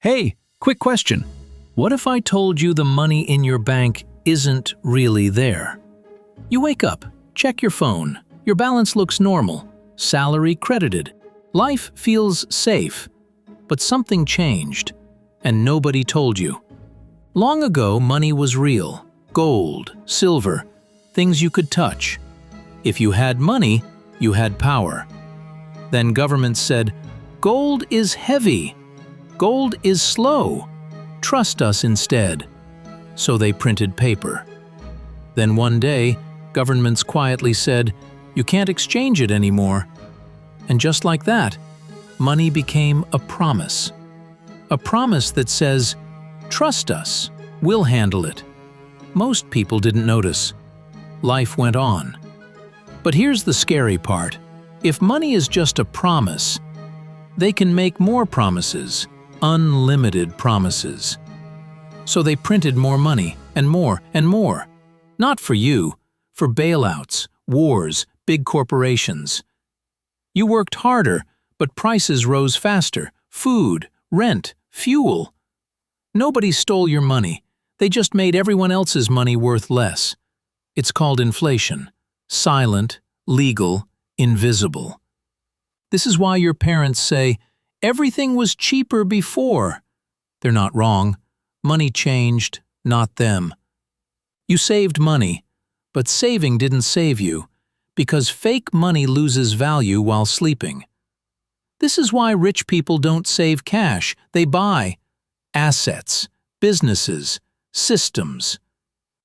Hey, quick question. What if I told you the money in your bank isn't really there? You wake up, check your phone, your balance looks normal, salary credited, life feels safe. But something changed, and nobody told you. Long ago, money was real, gold, silver, things you could touch. If you had money, you had power. Then governments said, "Gold is heavy. Gold is slow. Trust us instead." So they printed paper. Then one day, governments quietly said, "You can't exchange it anymore." And just like that, money became a promise. A promise that says, "Trust us, we'll handle it." Most people didn't notice. Life went on. But here's the scary part. If money is just a promise, they can make more promises, unlimited promises. So they printed more money, and more, and more. Not for you, for bailouts, wars, big corporations. You worked harder, but prices rose faster. Food, rent, fuel. Nobody stole your money. They just made everyone else's money worth less. It's called inflation. Silent, legal, invisible. This is why your parents say, "Everything was cheaper before." They're not wrong. Money changed, not them. You saved money, but saving didn't save you, because fake money loses value while sleeping. This is why rich people don't save cash. They buy assets, businesses, systems.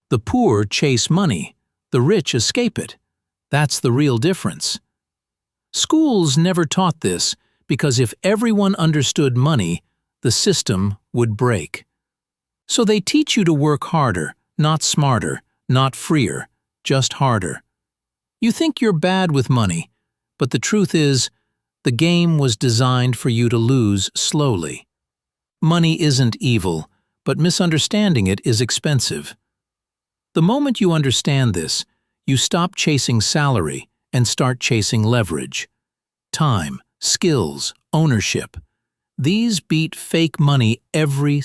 The poor chase money. The rich escape it. That's the real difference. Schools never taught this because if everyone understood money, the system would break. So they teach you to work harder, not smarter, not freer, just harder. You think you're bad with money, but the truth is, the game was designed for you to lose slowly. Money isn't evil, but misunderstanding it is expensive. The moment you understand this, you stop chasing salary and start chasing leverage. Time, skills, ownership. These beat fake money every